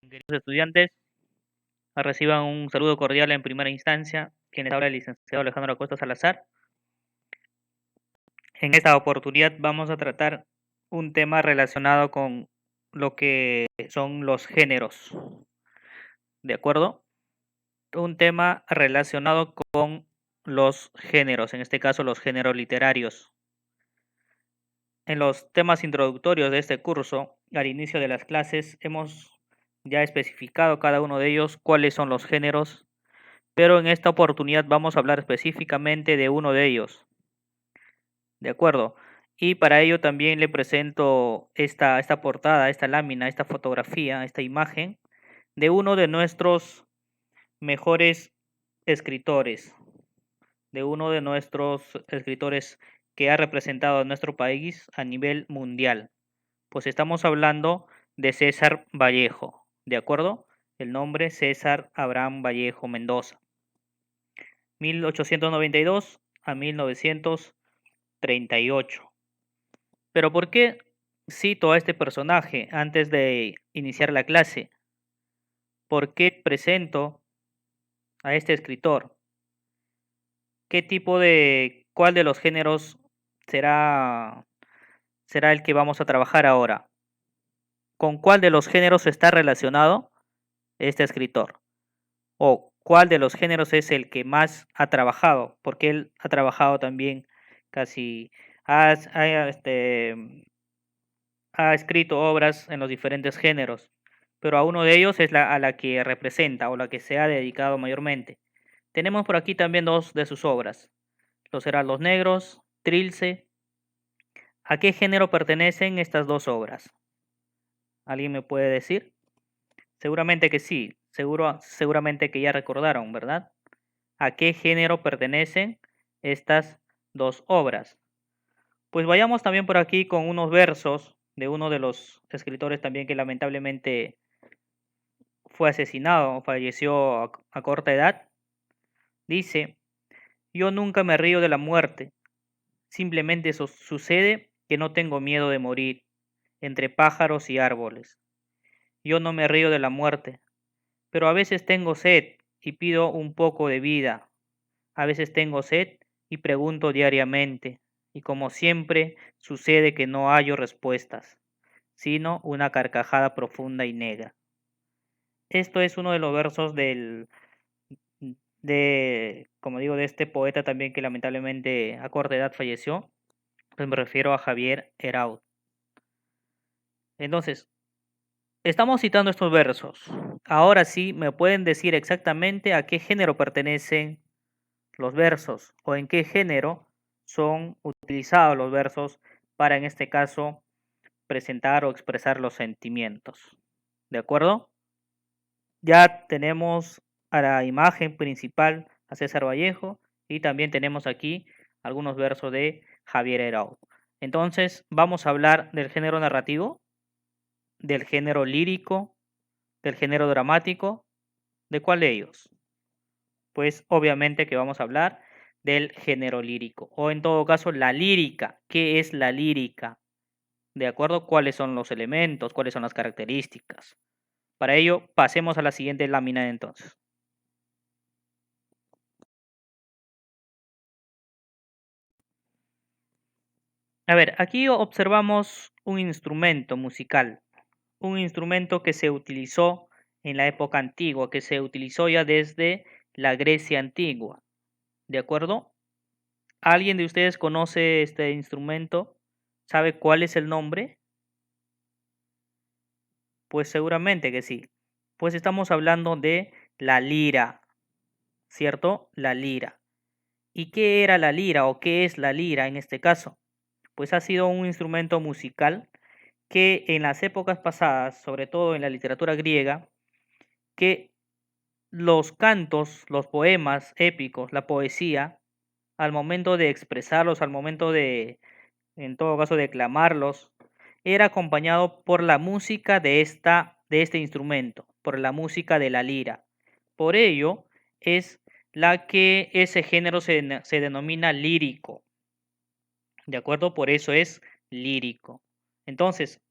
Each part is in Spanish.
Queridos estudiantes, reciban un saludo cordial en primera instancia. Quien les habla el licenciado Alejandro Acosta Salazar. En esta oportunidad vamos a tratar un tema relacionado con lo que son los géneros, ¿de acuerdo? Un tema relacionado con los géneros, en este caso los géneros literarios. En los temas introductorios de este curso, al inicio de las clases, hemos ya especificado cada uno de ellos cuáles son los géneros, pero en esta oportunidad vamos a hablar específicamente de uno de ellos, ¿de acuerdo? Y para ello también le presento esta portada, esta lámina, esta fotografía, esta imagen de uno de nuestros mejores escritores, de uno de nuestros escritores que ha representado a nuestro país a nivel mundial. Pues estamos hablando de César Vallejo, ¿de acuerdo? El nombre César Abraham Vallejo Mendoza. 1892 a 1938. Pero ¿por qué cito a este personaje antes de iniciar la clase? ¿Por qué presento a este escritor? ¿Cuál de los géneros será, será el que vamos a trabajar ahora? ¿Con cuál de los géneros está relacionado este escritor? ¿O cuál de los géneros es el que más ha trabajado? Porque él ha trabajado también casi, ha escrito obras en los diferentes géneros, pero a uno de ellos es a la que representa o la que se ha dedicado mayormente. Tenemos por aquí también dos de sus obras, Los Heraldos Negros, Trilce. ¿A qué género pertenecen estas dos obras? ¿Alguien me puede decir? Seguramente que sí, seguramente que ya recordaron, ¿verdad? ¿A qué género pertenecen estas dos obras? Pues vayamos también por aquí con unos versos de uno de los escritores también que lamentablemente fue asesinado, falleció a corta edad. Dice: yo nunca me río de la muerte, simplemente sucede que no tengo miedo de morir entre pájaros y árboles. Yo no me río de la muerte, pero a veces tengo sed y pido un poco de vida. A veces tengo sed y pregunto diariamente, y como siempre sucede que no hallo respuestas, sino una carcajada profunda y negra. Esto es uno de los versos como digo, de este poeta también que lamentablemente a corta edad falleció. Pues me refiero a Javier Eraud. Entonces, estamos citando estos versos. Ahora sí, ¿me pueden decir exactamente a qué género pertenecen los versos o en qué género son utilizados los versos para, en este caso, presentar o expresar los sentimientos? ¿De acuerdo? Ya tenemos a la imagen principal a César Vallejo y también tenemos aquí algunos versos de Javier Eraud. Entonces, vamos a hablar del género narrativo, del género lírico, del género dramático. ¿De cuál de ellos? Pues obviamente que vamos a hablar del género lírico, o en todo caso la lírica. ¿Qué es la lírica? ¿De acuerdo? ¿Cuáles son los elementos? ¿Cuáles son las características? Para ello, pasemos a la siguiente lámina entonces. A ver, aquí observamos un instrumento musical, un instrumento que se utilizó en la época antigua, que se utilizó ya desde la Grecia antigua, ¿de acuerdo? ¿Alguien de ustedes conoce este instrumento? ¿Sabe cuál es el nombre? Pues seguramente que sí. Pues estamos hablando de la lira, ¿cierto? La lira. ¿Y qué era la lira o qué es la lira en este caso? Pues ha sido un instrumento musical que en las épocas pasadas, sobre todo en la literatura griega, que los cantos, los poemas épicos, la poesía, al momento de expresarlos, al momento de, en todo caso, declamarlos, era acompañado por la música de este instrumento, por la música de la lira. Por ello es la que ese género se denomina lírico, ¿de acuerdo? Por eso es lírico. Entonces,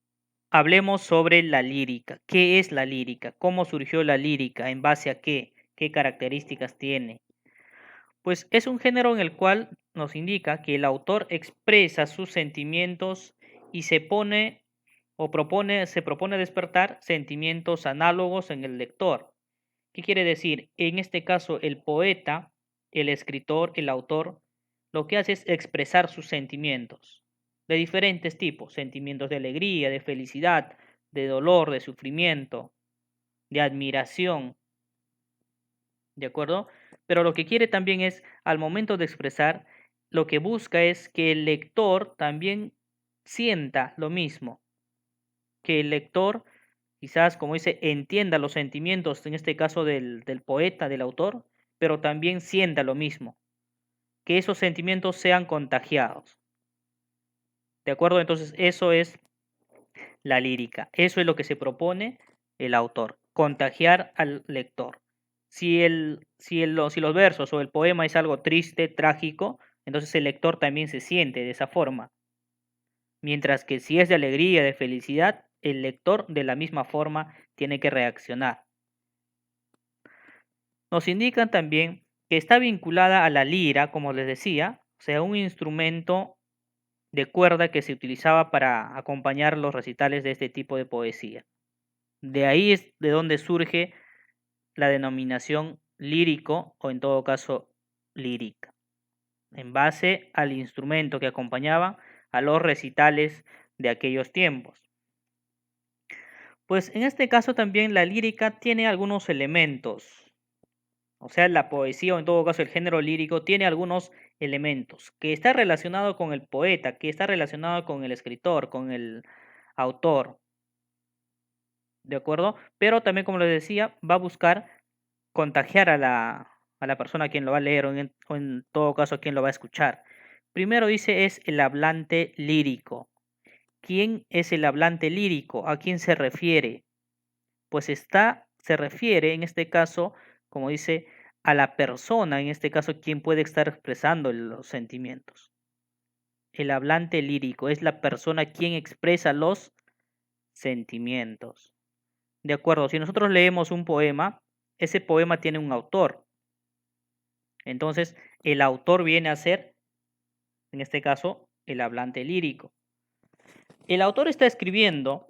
Hablemos sobre la lírica. ¿Qué es la lírica? ¿Cómo surgió la lírica? ¿En base a qué? ¿Qué características tiene? Pues es un género en el cual nos indica que el autor expresa sus sentimientos y se propone despertar sentimientos análogos en el lector. ¿Qué quiere decir? En este caso, el poeta, el escritor, el autor, lo que hace es expresar sus sentimientos de diferentes tipos, sentimientos de alegría, de felicidad, de dolor, de sufrimiento, de admiración, ¿de acuerdo? Pero lo que quiere también es, al momento de expresar, lo que busca es que el lector también sienta lo mismo, que el lector quizás, como dice, entienda los sentimientos, en este caso del poeta, del autor, pero también sienta lo mismo, que esos sentimientos sean contagiados. ¿De acuerdo? Entonces, eso es la lírica. Eso es lo que se propone el autor, contagiar al lector. Si los versos o el poema es algo triste, trágico, entonces el lector también se siente de esa forma. Mientras que si es de alegría, de felicidad, el lector de la misma forma tiene que reaccionar. Nos indican también que está vinculada a la lira, como les decía, o sea, un instrumento de cuerda que se utilizaba para acompañar los recitales de este tipo de poesía. De ahí es de donde surge la denominación lírico o en todo caso lírica, en base al instrumento que acompañaba a los recitales de aquellos tiempos. Pues en este caso también la lírica tiene algunos elementos. O sea, la poesía o en todo caso el género lírico tiene algunos elementos que está relacionado con el poeta, que está relacionado con el escritor, con el autor, ¿de acuerdo? Pero también, como les decía, va a buscar contagiar a la persona a quien lo va a leer o en todo caso a quien lo va a escuchar. Primero dice es el hablante lírico. ¿Quién es el hablante lírico? ¿A quién se refiere? Pues se refiere en este caso, como dice, a la persona, en este caso, quien puede estar expresando los sentimientos. El hablante lírico es la persona quien expresa los sentimientos. De acuerdo, si nosotros leemos un poema, ese poema tiene un autor. Entonces, el autor viene a ser, en este caso, el hablante lírico. El autor está escribiendo.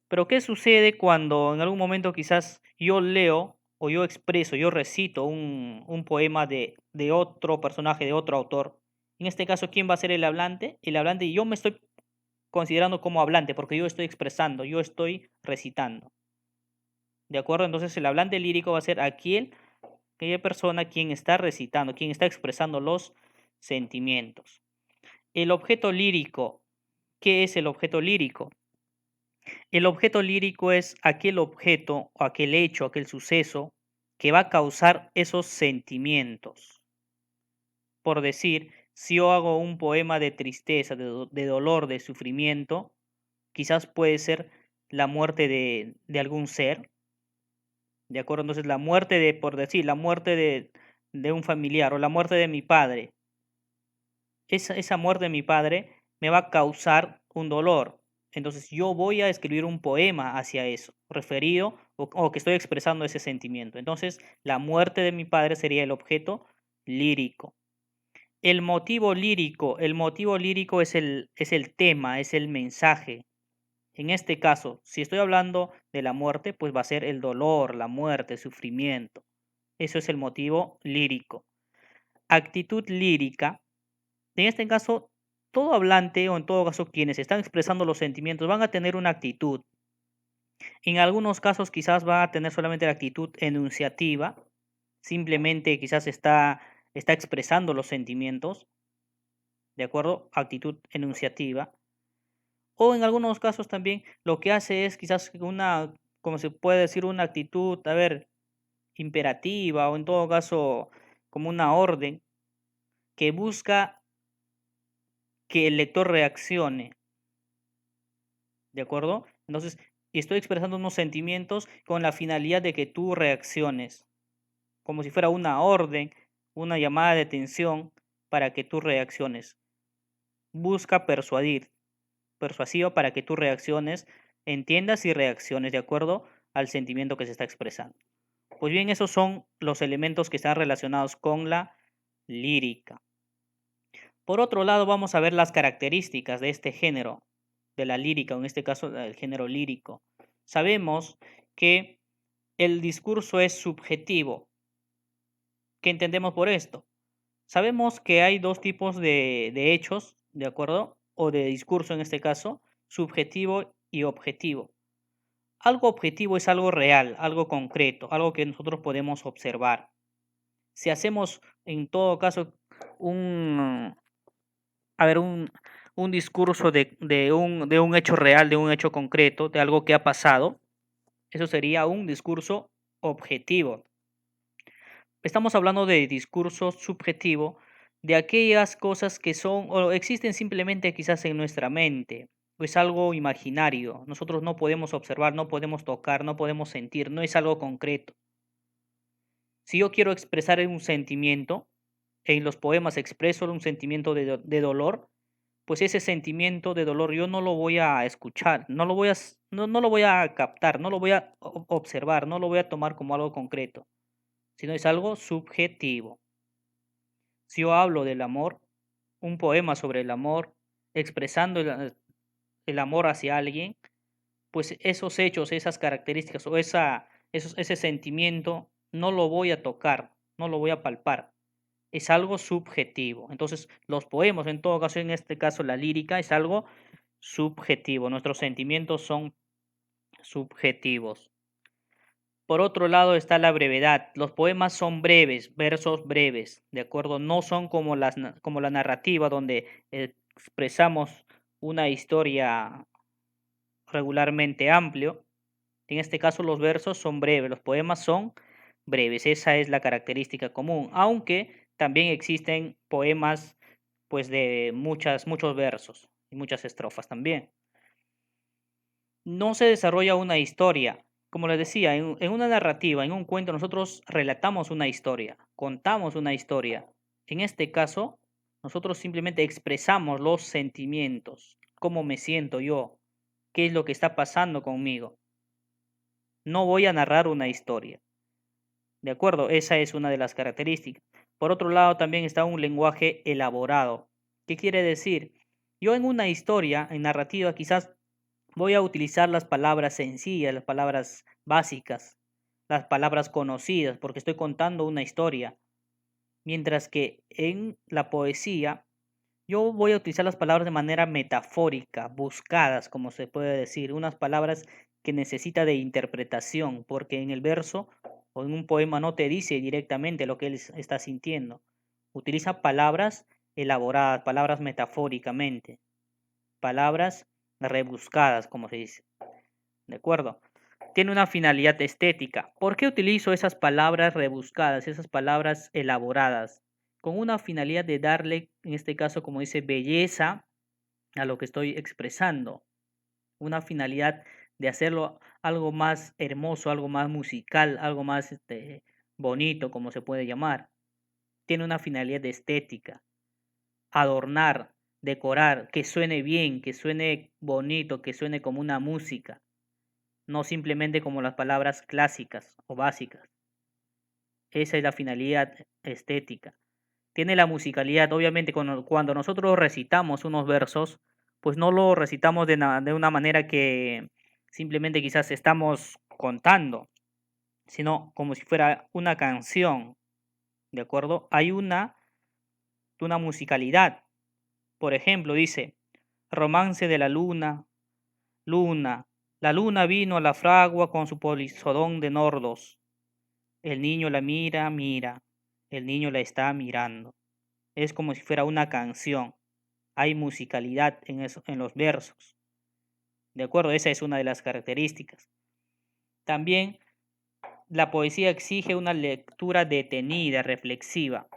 Pero ¿qué sucede cuando en algún momento quizás yo leo o yo expreso, yo recito un poema de otro personaje, de otro autor? En este caso, ¿quién va a ser el hablante? El hablante y yo me estoy considerando como hablante porque yo estoy expresando, yo estoy recitando. ¿De acuerdo? Entonces el hablante lírico va a ser aquella persona quien está recitando, quien está expresando los sentimientos. El objeto lírico, ¿qué es el objeto lírico? El objeto lírico es aquel objeto o aquel hecho, aquel suceso que va a causar esos sentimientos. Por decir, si yo hago un poema de tristeza, de dolor, de sufrimiento, quizás puede ser la muerte de algún ser, ¿de acuerdo? Entonces la muerte por decir, la muerte de un familiar o la muerte de mi padre. Esa muerte de mi padre me va a causar un dolor. Entonces yo voy a escribir un poema hacia eso, referido o que estoy expresando ese sentimiento. Entonces la muerte de mi padre sería el objeto lírico. El motivo lírico es el tema, es el mensaje. En este caso, si estoy hablando de la muerte, pues va a ser el dolor, la muerte, el sufrimiento. Eso es el motivo lírico. Actitud lírica. En este caso, todo hablante o en todo caso quienes están expresando los sentimientos van a tener una actitud. En algunos casos quizás va a tener solamente la actitud enunciativa, simplemente quizás está expresando los sentimientos, ¿de acuerdo? Actitud enunciativa. O en algunos casos también lo que hace es quizás como se puede decir, una actitud, a ver, imperativa o en todo caso como una orden que busca que el lector reaccione. ¿De acuerdo? Entonces, estoy expresando unos sentimientos con la finalidad de que tú reacciones, como si fuera una orden, una llamada de atención para que tú reacciones. Busca persuasiva para que tú reacciones entiendas y reacciones de acuerdo al sentimiento que se está expresando. Pues bien, esos son los elementos que están relacionados con la lírica. Por otro lado, vamos a ver las características de este género, de la lírica, en este caso el género lírico. Sabemos que el discurso es subjetivo. ¿Qué entendemos por esto? Sabemos que hay dos tipos de hechos, ¿de acuerdo? O de discurso en este caso, subjetivo y objetivo. Algo objetivo es algo real, algo concreto, algo que nosotros podemos observar. Si hacemos en todo caso un, a ver, un discurso de un hecho real, de un hecho concreto, de algo que ha pasado, eso sería un discurso objetivo. Estamos hablando de discurso subjetivo, de aquellas cosas que son o existen simplemente quizás en nuestra mente, o es algo imaginario. Nosotros no podemos observar, no podemos tocar, no podemos sentir, no es algo concreto. Si yo quiero expresar un sentimiento, en los poemas expreso un sentimiento de dolor, pues ese sentimiento de dolor yo no lo voy a escuchar, no lo voy a captar, no lo voy a observar, no lo voy a tomar como algo concreto, sino es algo subjetivo. Si yo hablo del amor, un poema sobre el amor, expresando el amor hacia alguien, pues esos hechos, esas características o ese sentimiento no lo voy a tocar, no lo voy a palpar. Es algo subjetivo. Entonces, los poemas, en todo caso, en este caso la lírica, es algo subjetivo. Nuestros sentimientos son subjetivos. Por otro lado está la brevedad. Los poemas son breves, versos breves, ¿de acuerdo? No son como como la narrativa donde expresamos una historia regularmente amplio. En este caso los versos son breves, los poemas son breves. Esa es la característica común, aunque también existen poemas pues de muchos versos y muchas estrofas también. No se desarrolla una historia. Como les decía, en una narrativa, en un cuento, nosotros relatamos una historia, contamos una historia. En este caso, nosotros simplemente expresamos los sentimientos, cómo me siento yo, qué es lo que está pasando conmigo. No voy a narrar una historia. ¿De acuerdo? Esa es una de las características. Por otro lado, también está un lenguaje elaborado. ¿Qué quiere decir? Yo en una historia, en narrativa, quizás voy a utilizar las palabras sencillas, las palabras básicas, las palabras conocidas, porque estoy contando una historia. Mientras que en la poesía, yo voy a utilizar las palabras de manera metafórica, buscadas, como se puede decir, unas palabras que necesita de interpretación, porque en el verso o en un poema no te dice directamente lo que él está sintiendo. Utiliza palabras elaboradas, palabras metafóricamente, palabras rebuscadas, como se dice. ¿De acuerdo? Tiene una finalidad estética. ¿Por qué utilizo esas palabras rebuscadas, esas palabras elaboradas? Con una finalidad de darle, en este caso, como dice, belleza a lo que estoy expresando. Una finalidad de hacerlo algo más hermoso, algo más musical, algo más bonito, como se puede llamar. Tiene una finalidad de estética. Adornar, decorar, que suene bien, que suene bonito, que suene como una música, no simplemente como las palabras clásicas o básicas. Esa es la finalidad estética. Tiene la musicalidad, obviamente cuando nosotros recitamos unos versos, pues no lo recitamos de una manera que simplemente quizás estamos contando, sino como si fuera una canción, ¿de acuerdo? Hay una musicalidad. Por ejemplo, dice, romance de la luna, luna, la luna vino a la fragua con su polisodón de nordos. El niño la mira, mira, el niño la está mirando. Es como si fuera una canción. Hay musicalidad en los versos. ¿De acuerdo? Esa es una de las características. También la poesía exige una lectura detenida, reflexiva.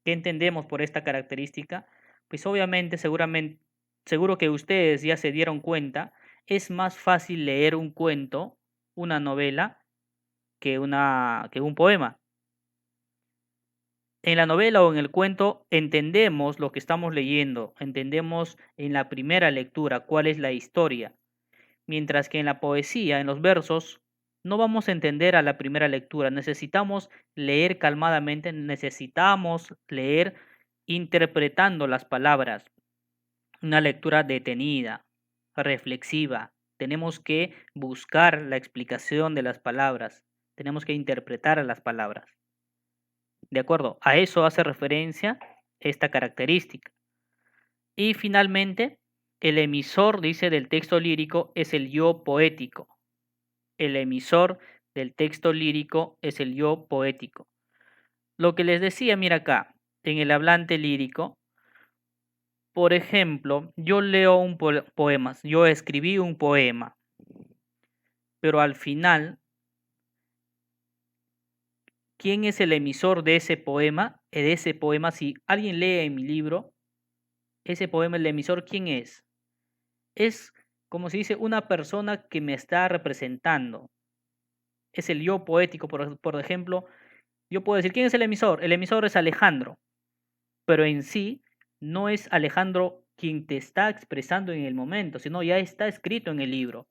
¿Qué entendemos por esta característica? Pues obviamente, seguro que ustedes ya se dieron cuenta, es más fácil leer un cuento, una novela, que un poema. En la novela o en el cuento entendemos lo que estamos leyendo, entendemos en la primera lectura cuál es la historia, Mientras que en la poesía, en los versos, no vamos a entender a la primera lectura. Necesitamos leer calmadamente, necesitamos leer interpretando las palabras. Una lectura detenida, reflexiva. Tenemos que buscar la explicación de las palabras. Tenemos que interpretar las palabras. ¿De acuerdo? A eso hace referencia esta característica. Y finalmente, el emisor, dice, del texto lírico es el yo poético. El emisor del texto lírico es el yo poético. Lo que les decía, mira acá, en el hablante lírico, por ejemplo, yo leo un poema, yo escribí un poema, pero al final, ¿quién es el emisor de ese poema? De ese poema, si alguien lee en mi libro, ese poema, el emisor, ¿quién es? Es, como se dice, una persona que me está representando. Es el yo poético, por ejemplo, yo puedo decir, ¿quién es el emisor? El emisor es Alejandro, pero en sí no es Alejandro quien te está expresando en el momento, sino ya está escrito en el libro.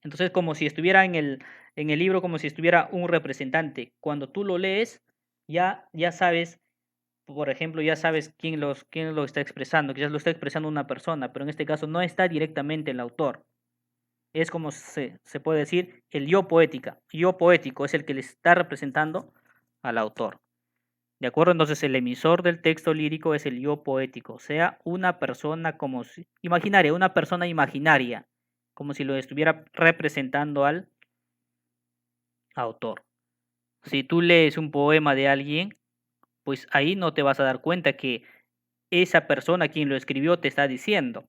Entonces, como si estuviera en el libro, como si estuviera un representante. Cuando tú lo lees, ya sabes, por ejemplo, ya sabes quién lo está expresando, quizás lo está expresando una persona, pero en este caso no está directamente el autor. Es como se puede decir el yo poético es el que le está representando al autor. ¿De acuerdo? Entonces el emisor del texto lírico es el yo poético, o sea, una persona como si, imaginaria, una persona imaginaria, como si lo estuviera representando al autor. Si tú lees un poema de alguien, pues ahí no te vas a dar cuenta que esa persona quien lo escribió te está diciendo,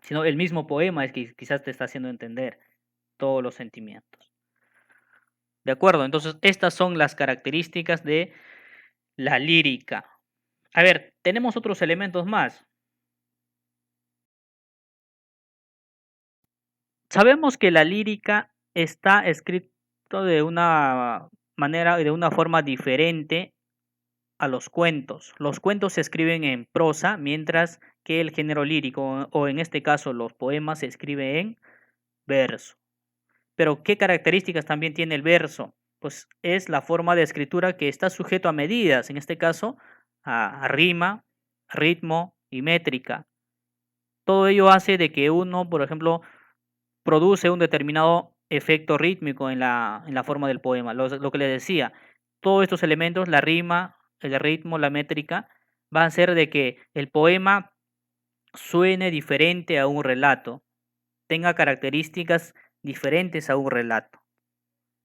sino el mismo poema es que quizás te está haciendo entender todos los sentimientos. ¿De acuerdo? Entonces, estas son las características de la lírica. A ver, tenemos otros elementos más. Sabemos que la lírica está escrito de una manera, de una forma diferente a los cuentos. Los cuentos se escriben en prosa, mientras que el género lírico, o en este caso los poemas, se escribe en verso. Pero, ¿qué características también tiene el verso? Pues es la forma de escritura que está sujeto a medidas, en este caso a rima, ritmo y métrica. Todo ello hace de que uno, por ejemplo, produce un determinado efecto rítmico en la forma del poema. Lo que les decía, todos estos elementos, la rima, el ritmo, la métrica, van a hacer de que el poema suene diferente a un relato, tenga características diferentes a un relato.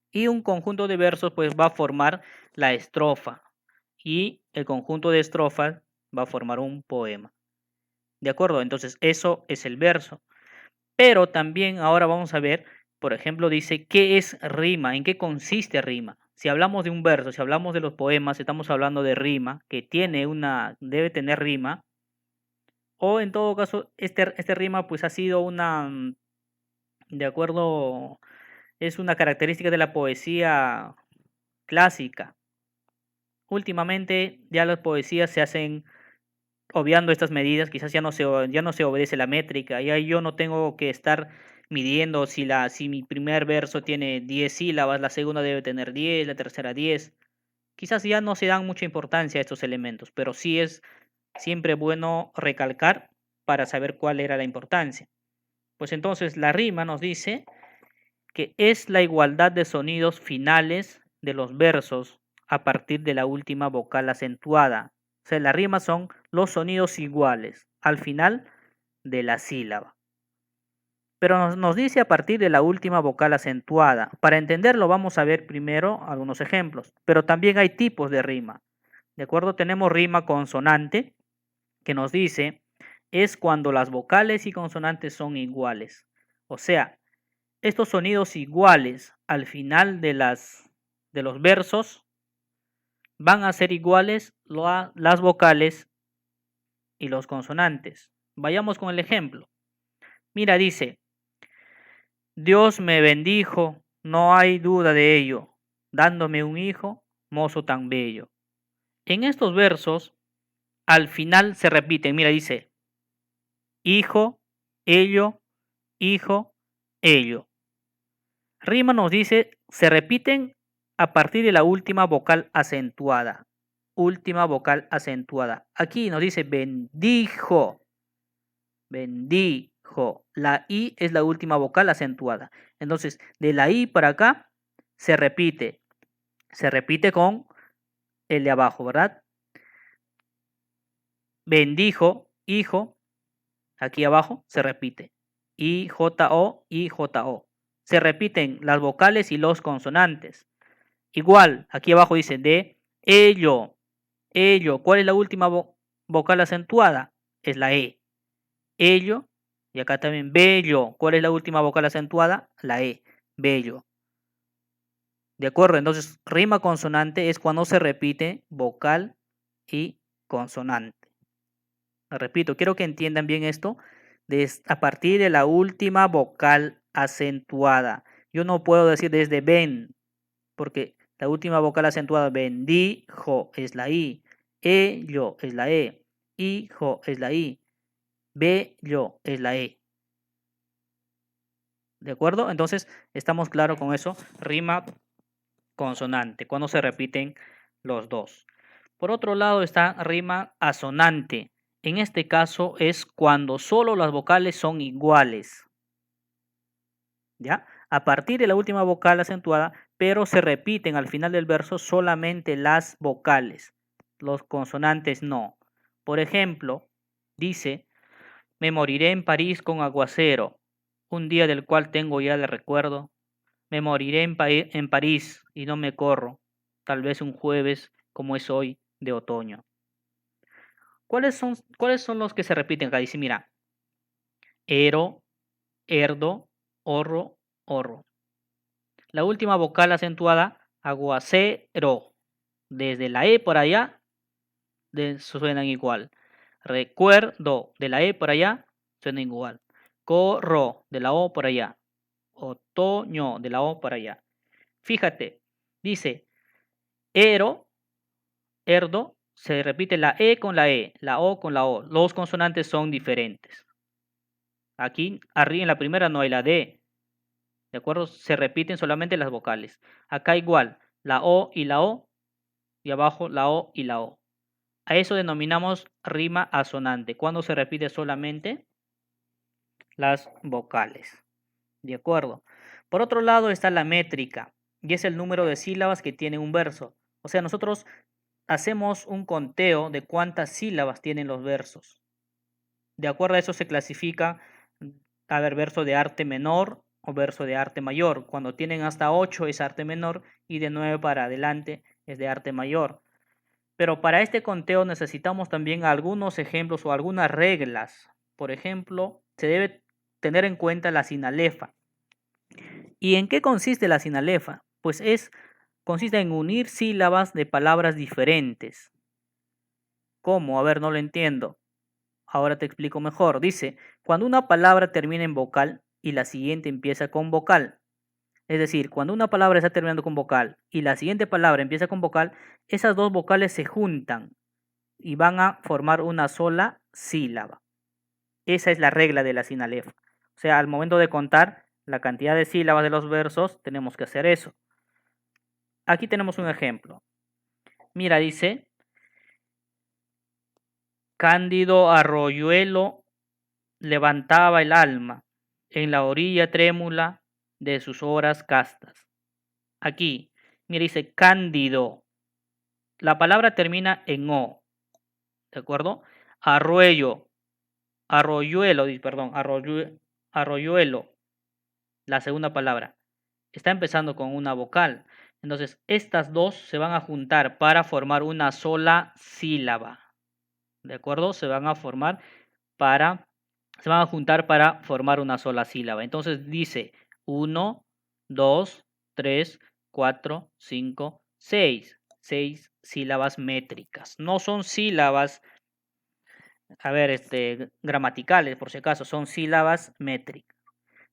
Y un conjunto de versos pues va a formar la estrofa y el conjunto de estrofas va a formar un poema. ¿De acuerdo? Entonces eso es el verso. Pero también ahora vamos a ver, por ejemplo, dice, ¿qué es rima? ¿En qué consiste rima? Si hablamos de un verso, si hablamos de los poemas, estamos hablando de rima, que debe tener rima, o en todo caso, este rima pues ha sido de acuerdo, es una característica de la poesía clásica. Últimamente ya las poesías se hacen obviando estas medidas, quizás ya no se obedece la métrica, ya yo no tengo que estar midiendo si mi primer verso tiene 10 sílabas, la segunda debe tener 10, la tercera 10. Quizás ya no se dan mucha importancia a estos elementos, pero sí es siempre bueno recalcar para saber cuál era la importancia. Pues entonces la rima nos dice que es la igualdad de sonidos finales de los versos a partir de la última vocal acentuada. O sea, la rima son los sonidos iguales al final de la sílaba. Pero nos dice a partir de la última vocal acentuada. Para entenderlo vamos a ver primero algunos ejemplos. Pero también hay tipos de rima. ¿De acuerdo? Tenemos rima consonante, que nos dice es cuando las vocales y consonantes son iguales. O sea, estos sonidos iguales al final de los versos van a ser iguales las vocales y los consonantes. Vayamos con el ejemplo. Mira, dice, Dios me bendijo, no hay duda de ello, dándome un hijo, mozo tan bello. En estos versos, al final se repiten, mira, dice, hijo, ello, hijo, ello. Rima nos dice, se repiten a partir de la última vocal acentuada. Última vocal acentuada. Aquí nos dice bendijo. Bendijo. La I es la última vocal acentuada. Entonces, de la I para acá se repite. Se repite con el de abajo, ¿verdad? Bendijo, hijo. Aquí abajo se repite. I-J-O, I-J-O. Se repiten las vocales y los consonantes. Igual, aquí abajo dice de ello. Ello. ¿Cuál es la última vocal acentuada? Es la E. Ello. Y acá también bello. ¿Cuál es la última vocal acentuada? La E. Bello. ¿De acuerdo? Entonces, rima consonante es cuando se repite vocal y consonante. Repito, quiero que entiendan bien esto. A partir de la última vocal acentuada. Yo no puedo decir desde ven, porque la última vocal acentuada, bendijo, es la I. Ello es la E. Hijo es la I. Bello es la E. ¿De acuerdo? Entonces, estamos claros con eso. Rima consonante, cuando se repiten los dos. Por otro lado está rima asonante. En este caso es cuando solo las vocales son iguales. ¿Ya? A partir de la última vocal acentuada, pero se repiten al final del verso solamente las vocales. Los consonantes no. Por ejemplo, dice, me moriré en París con aguacero, un día del cual tengo ya de recuerdo. Me moriré en París y no me corro, tal vez un jueves como es hoy de otoño. ¿Cuáles son los que se repiten acá? Dice, mira, ero, erdo, horro, horro. La última vocal acentuada, aguacero. Desde la E por allá suenan igual. Recuerdo, de la E por allá, suena igual. Corro, de la O por allá. Otoño, de la O por allá. Fíjate, dice, ero, erdo, se repite la E con la E, la O con la O. Los consonantes son diferentes. Aquí, arriba en la primera no hay la D. ¿De acuerdo? Se repiten solamente las vocales. Acá igual, la O y la O, y abajo la O y la O. A eso denominamos rima asonante, cuando se repite solamente las vocales. ¿De acuerdo? Por otro lado está la métrica, y es el número de sílabas que tiene un verso. O sea, nosotros hacemos un conteo de cuántas sílabas tienen los versos. De acuerdo a eso se clasifica, a ver, verso de arte menor o verso de arte mayor. Cuando tienen hasta 8 es arte menor y de 9 para adelante es de arte mayor. Pero para este conteo necesitamos también algunos ejemplos o algunas reglas. Por ejemplo, se debe tener en cuenta la sinalefa. ¿Y en qué consiste la sinalefa? Pues consiste en unir sílabas de palabras diferentes. ¿Cómo? A ver, no lo entiendo. Ahora te explico mejor. Dice, cuando una palabra termina en vocal y la siguiente empieza con vocal. Es decir, cuando una palabra está terminando con vocal y la siguiente palabra empieza con vocal, esas dos vocales se juntan y van a formar una sola sílaba. Esa es la regla de la sinalefa. O sea, al momento de contar la cantidad de sílabas de los versos, tenemos que hacer eso. Aquí tenemos un ejemplo. Mira, dice, Cándido Arroyuelo levantaba el alma en la orilla trémula de sus horas castas. Aquí, mira, dice Cándido. La palabra termina en O, ¿de acuerdo? Arroyo, arroyuelo, perdón, arroyuelo, la segunda palabra. Está empezando con una vocal. Entonces, estas dos se van a juntar para formar una sola sílaba. ¿De acuerdo? Se van a juntar para formar una sola sílaba. Entonces dice 1, 2, 3, 4, 5, 6. 6 sílabas métricas. No son sílabas, a ver, gramaticales, por si acaso, son sílabas métricas.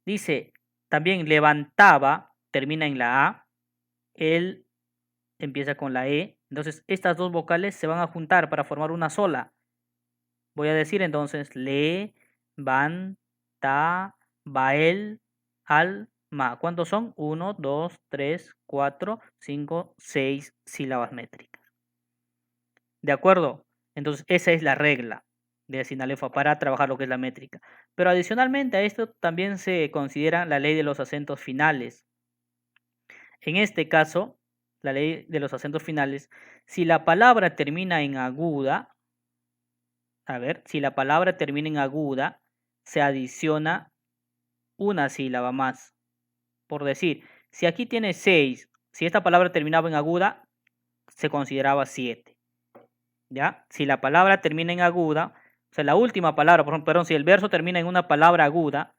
Dice, también levantaba, termina en la A, él empieza con la E. Entonces, estas dos vocales se van a juntar para formar una sola. Voy a decir entonces, le, van, ta, va, él, alma. ¿Cuántos son? 1, 2, 3, 4, 5, 6 sílabas métricas. ¿De acuerdo? Entonces, esa es la regla de Sinalefa para trabajar lo que es la métrica. Pero adicionalmente a esto también se considera la ley de los acentos finales. En este caso, la ley de los acentos finales, si la palabra termina en aguda, a ver, si la palabra termina en aguda, se adiciona una sílaba más. Por decir, si aquí tiene 6, si esta palabra terminaba en aguda, se consideraba 7. ¿Ya? Si la palabra termina en aguda, o sea, la última palabra, por ejemplo, perdón, si el verso termina en una palabra aguda,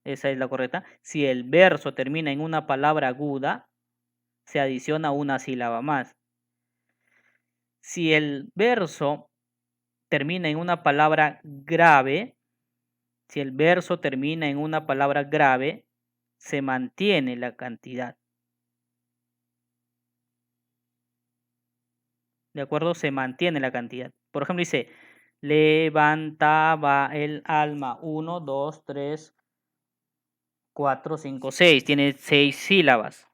esa es la correcta. Si el verso termina en una palabra aguda, se adiciona una sílaba más. Si el verso termina en una palabra grave, si el verso termina en una palabra grave, se mantiene la cantidad. ¿De acuerdo? Se mantiene la cantidad. Por ejemplo, dice, levantaba el alma. 1, 2, 3, 4, 5, 6. Tiene 6 sílabas.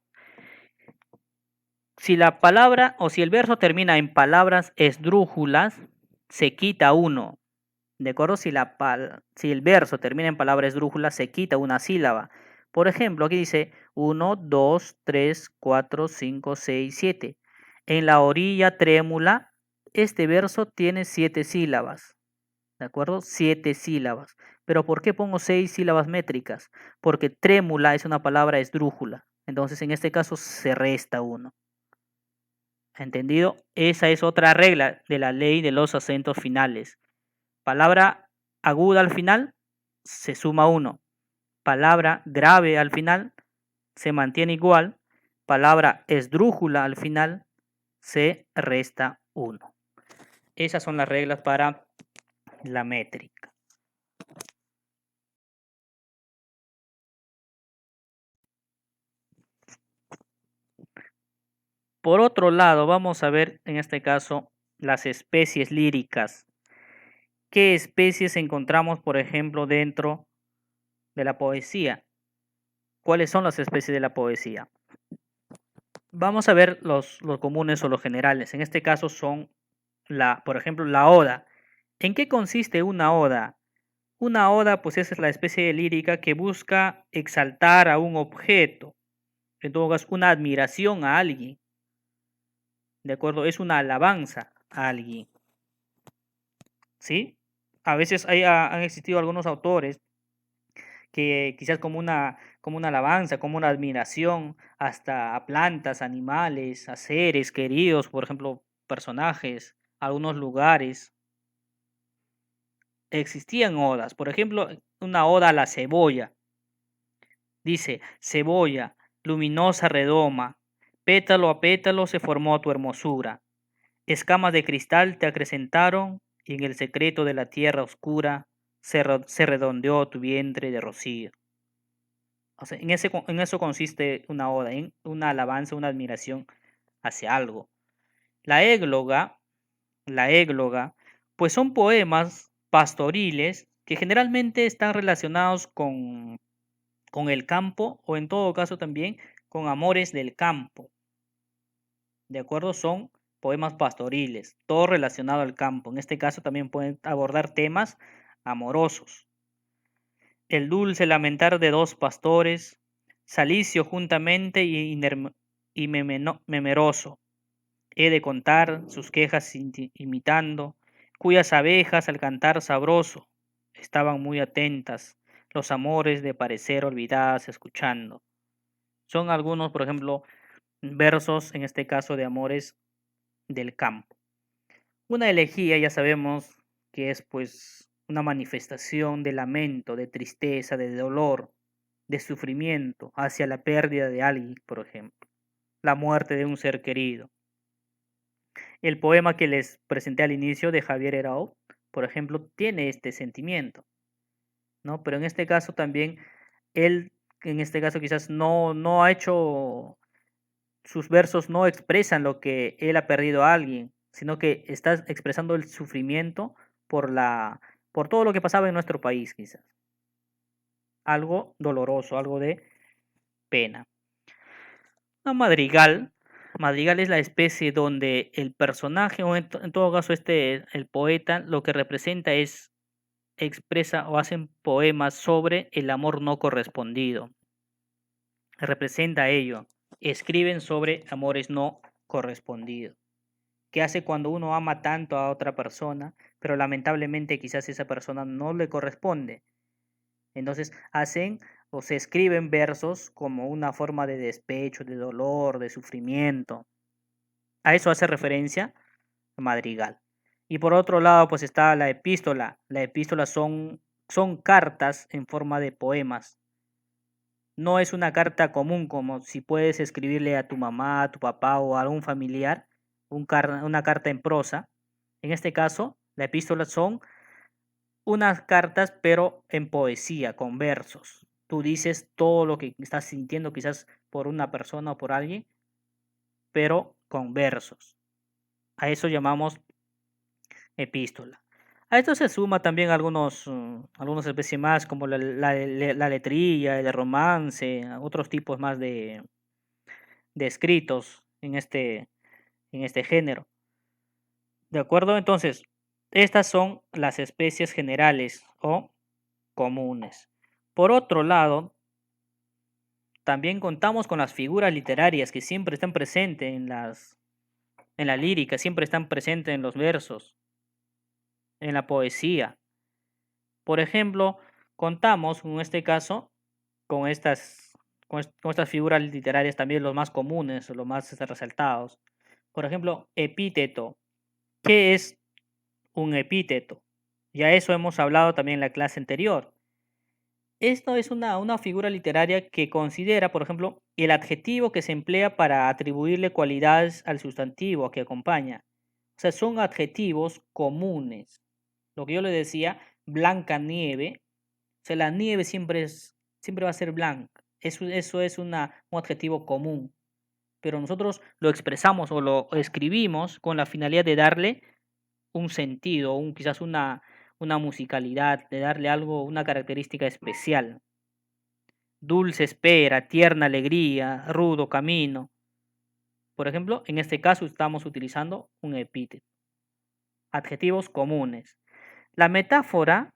Si la palabra o si el verso termina en palabras esdrújulas, se quita uno. ¿De acuerdo? Si el verso termina en palabras esdrújulas, se quita una sílaba. Por ejemplo, aquí dice 1, 2, 3, 4, 5, 6, 7. En la orilla trémula, este verso tiene 7 sílabas. ¿De acuerdo? 7 sílabas. Pero ¿por qué pongo 6 sílabas métricas? Porque trémula es una palabra esdrújula. Entonces, en este caso, se resta uno. ¿Entendido? Esa es otra regla de la ley de los acentos finales. Palabra aguda al final, se suma 1. Palabra grave al final, se mantiene igual. Palabra esdrújula al final, se resta 1. Esas son las reglas para la métrica. Por otro lado, vamos a ver en este caso las especies líricas. ¿Qué especies encontramos, por ejemplo, dentro de la poesía? ¿Cuáles son las especies de la poesía? Vamos a ver los comunes o los generales. En este caso son, por ejemplo, la oda. ¿En qué consiste una oda? Una oda, pues esa es la especie de lírica que busca exaltar a un objeto. En todo caso, una admiración a alguien. ¿De acuerdo? Es una alabanza a alguien. ¿Sí? A veces han existido algunos autores que quizás como una alabanza, como una admiración hasta a plantas, animales, a seres queridos, por ejemplo, personajes, algunos lugares. Existían odas, por ejemplo, una oda a la cebolla. Dice, cebolla, luminosa redoma, pétalo a pétalo se formó tu hermosura. Escamas de cristal te acrecentaron y en el secreto de la tierra oscura se redondeó tu vientre de rocío. O sea, en eso consiste una oda, en una alabanza, una admiración hacia algo. La égloga, la égloga, pues son poemas pastoriles que generalmente están relacionados con el campo o en todo caso también con amores del campo. ¿De acuerdo? Son poemas pastoriles, todo relacionado al campo. En este caso también pueden abordar temas amorosos. El dulce lamentar de dos pastores, salicio juntamente y memeroso. He de contar sus quejas imitando, cuyas abejas al cantar sabroso estaban muy atentas, los amores de parecer olvidadas escuchando. Son algunos, por ejemplo, versos, en este caso, de amores del campo. Una elegía, ya sabemos que es pues una manifestación de lamento, de tristeza, de dolor, de sufrimiento hacia la pérdida de alguien, por ejemplo, la muerte de un ser querido. El poema que les presenté al inicio de Javier Herao, por ejemplo, tiene este sentimiento, ¿no? Pero en este caso también, él, en este caso quizás no ha hecho, sus versos no expresan lo que él ha perdido a alguien, sino que está expresando el sufrimiento por todo lo que pasaba en nuestro país, quizás. algo doloroso, algo de pena. Un madrigal es la especie donde el personaje, o en todo caso el poeta, lo que representa es, expresa o hacen poemas sobre el amor no correspondido. Representa ello. Escriben sobre amores no correspondidos. ¿Qué hace cuando uno ama tanto a otra persona, pero lamentablemente quizás esa persona no le corresponde? Entonces hacen o se escriben versos como una forma de despecho, de dolor, de sufrimiento. A eso hace referencia Madrigal. Y por otro lado, pues está la epístola. La epístola son cartas en forma de poemas. No es una carta común como si puedes escribirle a tu mamá, a tu papá o a algún familiar una carta en prosa. En este caso, la epístola son unas cartas, pero en poesía, con versos. Tú dices todo lo que estás sintiendo, quizás por una persona o por alguien, pero con versos. A eso llamamos epístola. A esto se suma también algunos especies más, como la letrilla, el romance, otros tipos más de escritos en este género. ¿De acuerdo? Entonces, estas son las especies generales o comunes. Por otro lado, también contamos con las figuras literarias que siempre están presentes en la lírica, siempre están presentes en los versos, en la poesía. Por ejemplo, contamos en este caso con con estas figuras literarias también los más comunes, los más resaltados. Por ejemplo, epíteto. ¿Qué es un epíteto? Ya eso hemos hablado también en la clase anterior. Esto es una figura literaria que considera, por ejemplo, el adjetivo que se emplea para atribuirle cualidades al sustantivo que acompaña. O sea, son adjetivos comunes. Lo que yo le decía, blanca nieve. O sea, la nieve siempre va a ser blanca. Eso es un adjetivo común. Pero nosotros lo expresamos o lo escribimos con la finalidad de darle un sentido, quizás una musicalidad, de darle algo, una característica especial. Dulce espera, tierna alegría, rudo camino. Por ejemplo, en este caso estamos utilizando un epíteto. Adjetivos comunes. La metáfora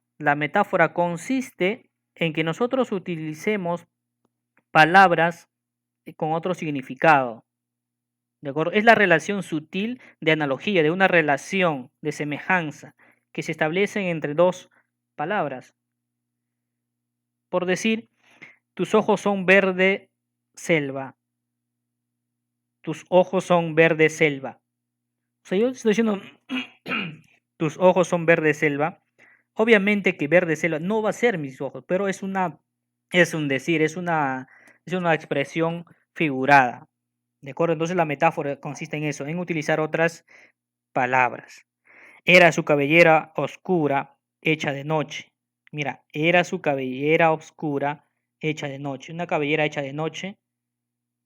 consiste en que nosotros utilicemos palabras con otro significado. ¿De acuerdo? Es la relación sutil de analogía, de una relación de semejanza que se establecen entre dos palabras. Por decir, tus ojos son verde selva. Tus ojos son verde selva. O sea, yo estoy diciendo, tus ojos son verde selva. Obviamente que verde selva no va a ser mis ojos, pero es un decir, es una expresión figurada. ¿De acuerdo? Entonces la metáfora consiste en eso, en utilizar otras palabras. Era su cabellera oscura, hecha de noche. Mira, era su cabellera oscura, hecha de noche. Una cabellera hecha de noche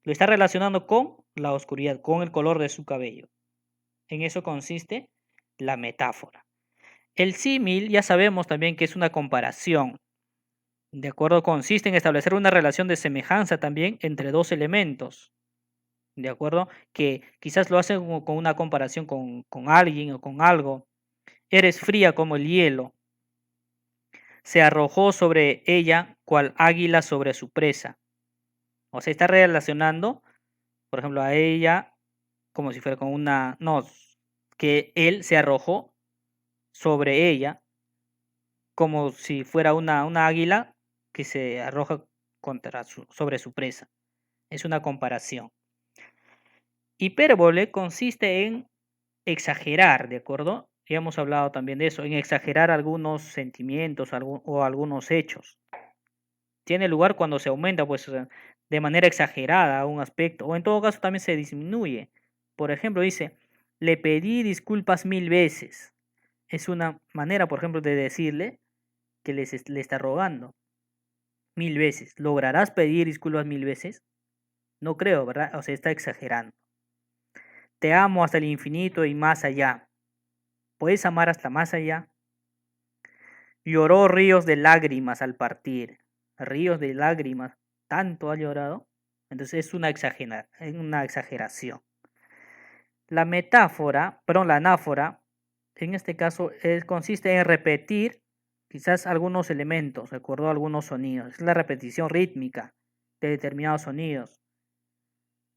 lo está relacionando con la oscuridad, con el color de su cabello. En eso consiste la metáfora. El símil ya sabemos también que es una comparación. ¿De acuerdo? Consiste en establecer una relación de semejanza también entre dos elementos. ¿De acuerdo? Que quizás lo hacen con una comparación con alguien o con algo. Eres fría como el hielo. Se arrojó sobre ella cual águila sobre su presa. O sea, está relacionando, por ejemplo, a ella como si fuera con una... No, que él se arrojó sobre ella como si fuera una águila que se arroja sobre su presa. Es una comparación. Hipérbole consiste en exagerar, ¿de acuerdo? Ya hemos hablado también de eso, en exagerar algunos sentimientos o algunos hechos. Tiene lugar cuando se aumenta, pues, de manera exagerada un aspecto, o en todo caso también se disminuye. Por ejemplo, dice, le pedí disculpas 1000 veces. Es una manera, por ejemplo, de decirle que le está rogando 1000 veces. ¿Lograrás pedir disculpas 1000 veces? No creo, ¿verdad? O sea, está exagerando. Te amo hasta el infinito y más allá. ¿Puedes amar hasta más allá? Lloró ríos de lágrimas al partir. ríos de lágrimas, tanto ha llorado. Entonces es una exageración. La metáfora, perdón, la anáfora, en este caso consiste en repetir quizás algunos elementos, de acuerdo a algunos sonidos. Es la repetición rítmica de determinados sonidos.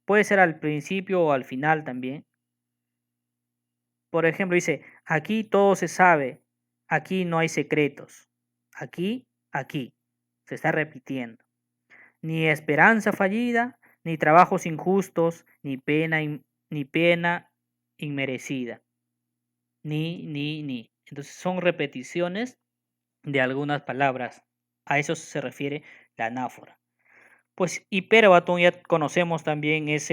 Puede ser al principio o al final también. Por ejemplo, dice, aquí todo se sabe, aquí no hay secretos. Aquí. Se está repitiendo. Ni esperanza fallida, ni trabajos injustos, ni pena inmerecida. Ni. Entonces son repeticiones de algunas palabras. A eso se refiere la anáfora. Pues hipérbaton ya conocemos también es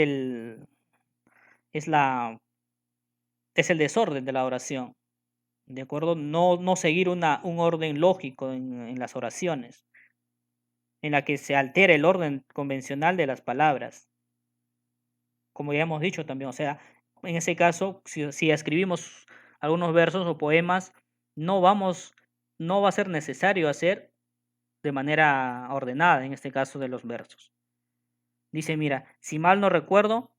la, es el desorden de la oración. ¿De acuerdo? No seguir un orden lógico en las oraciones, en la que se altera el orden convencional de las palabras. Como ya hemos dicho también, o sea, en ese caso, si escribimos algunos versos o poemas, no va a ser necesario hacer de manera ordenada, en este caso de los versos. Dice, mira, si mal no recuerdo,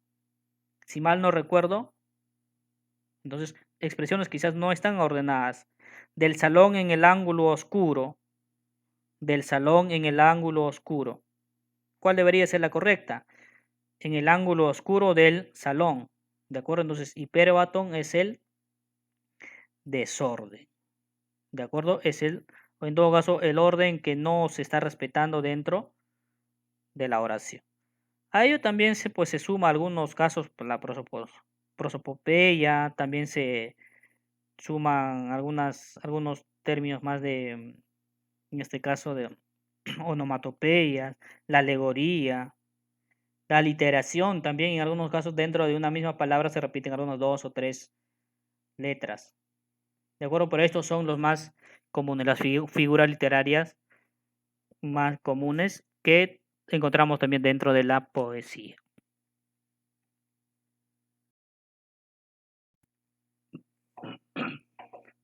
entonces expresiones quizás no están ordenadas. Del salón en el ángulo oscuro, del salón en el ángulo oscuro. ¿Cuál debería ser la correcta? En el ángulo oscuro del salón. ¿De acuerdo? Entonces, hipérbaton es el desorden. ¿De acuerdo? O en todo caso, el orden que no se está respetando dentro de la oración. A ello también se suma algunos casos por la prosopopeya, también se suman algunos términos más en este caso, de onomatopeyas, la alegoría, la literación también, en algunos casos dentro de una misma palabra se repiten algunos 2 o 3 letras. ¿De acuerdo? Pero estos son los más comunes, las figuras literarias más comunes que encontramos también dentro de la poesía.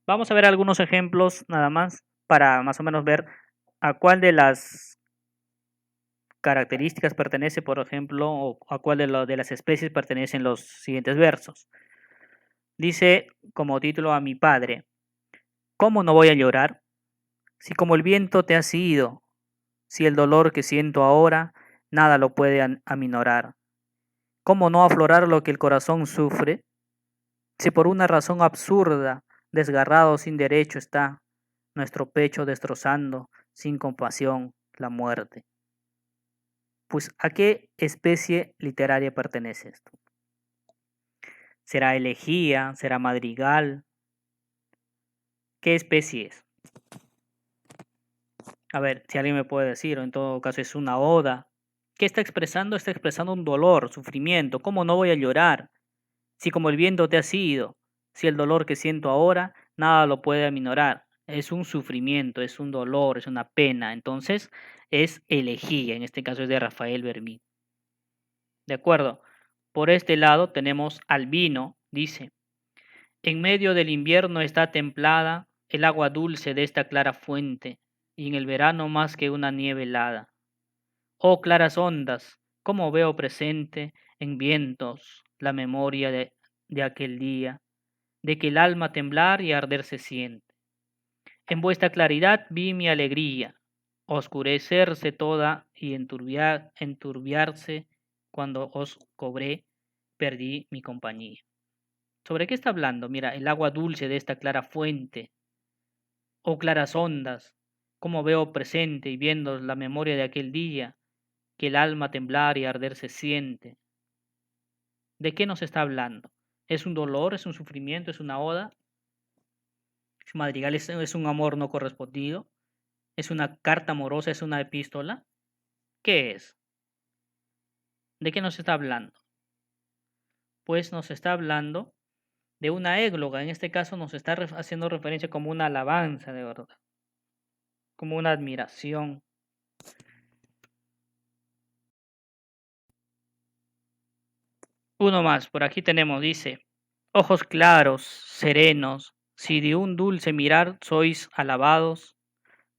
Vamos a ver algunos ejemplos nada más para más o menos ver a cuál de las características pertenece, por ejemplo, o a cuál de las especies pertenecen los siguientes versos. Dice como título a mi padre, ¿cómo no voy a llorar? Si como el viento te has ido, si el dolor que siento ahora nada lo puede aminorar. ¿Cómo no aflorar lo que el corazón sufre? Si por una razón absurda, desgarrado sin derecho está, nuestro pecho destrozando, sin compasión, la muerte. Pues, ¿a qué especie literaria pertenece esto? ¿Será elegía? ¿Será madrigal? ¿Qué especie es? A ver, si alguien me puede decir, o en todo caso es una oda. ¿Qué está expresando? Está expresando un dolor, sufrimiento. ¿Cómo no voy a llorar? Si como el viento te has ido, si el dolor que siento ahora, nada lo puede aminorar. Es un sufrimiento, es un dolor, es una pena. Entonces, es elegía. En este caso es de Rafael Bermí. ¿De acuerdo? Por este lado tenemos Albino, dice. En medio del invierno está templada el agua dulce de esta clara fuente, y en el verano más que una nieve helada. Oh claras ondas, cómo veo presente en vientos la memoria de aquel día, de que el alma temblar y arder se siente. En vuestra claridad vi mi alegría, oscurecerse toda y enturbiarse cuando os cobré, perdí mi compañía. ¿Sobre qué está hablando? Mira, el agua dulce de esta clara fuente, oh claras ondas, como veo presente y viendo la memoria de aquel día, que el alma temblar y arder se siente. ¿De qué nos está hablando? ¿Es un dolor? ¿Es un sufrimiento? ¿Es una oda? ¿Es un madrigal? ¿Es un amor no correspondido? ¿Es una carta amorosa? ¿Es una epístola? ¿Qué es? ¿De qué nos está hablando? Pues nos está hablando de una égloga. En este caso nos está haciendo referencia como una alabanza, de verdad, como una admiración. Uno más, por aquí tenemos, dice, ojos claros, serenos, si de un dulce mirar sois alabados,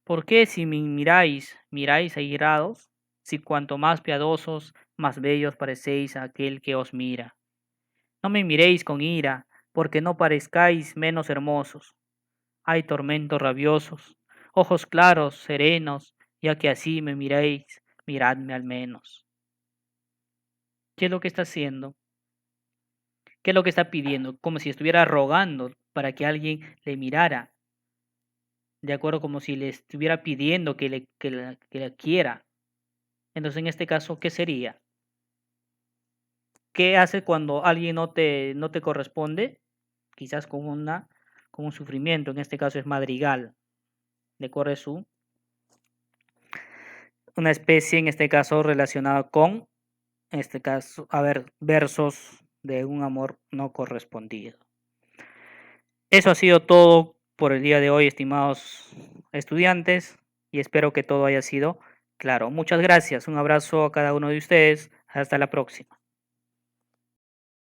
¿Por qué si me miráis airados? Si cuanto más piadosos, más bellos parecéis a aquel que os mira. No me miréis con ira, porque no parezcáis menos hermosos. Hay tormentos rabiosos, ojos claros, serenos, ya que así me miréis, miradme al menos. ¿Qué es lo que está haciendo? ¿Qué es lo que está pidiendo? Como si estuviera rogando para que alguien le mirara, de acuerdo, como si le estuviera pidiendo que la quiera. Entonces, en este caso, ¿qué sería? ¿Qué hace cuando alguien no te corresponde? Quizás con un sufrimiento, en este caso es madrigal, de acuerdo, es una especie, en este caso, relacionada con, en este caso, a ver, versos de un amor no correspondido. Eso ha sido todo por el día de hoy, estimados estudiantes, y espero que todo haya sido claro. Muchas gracias, un abrazo a cada uno de ustedes, hasta la próxima.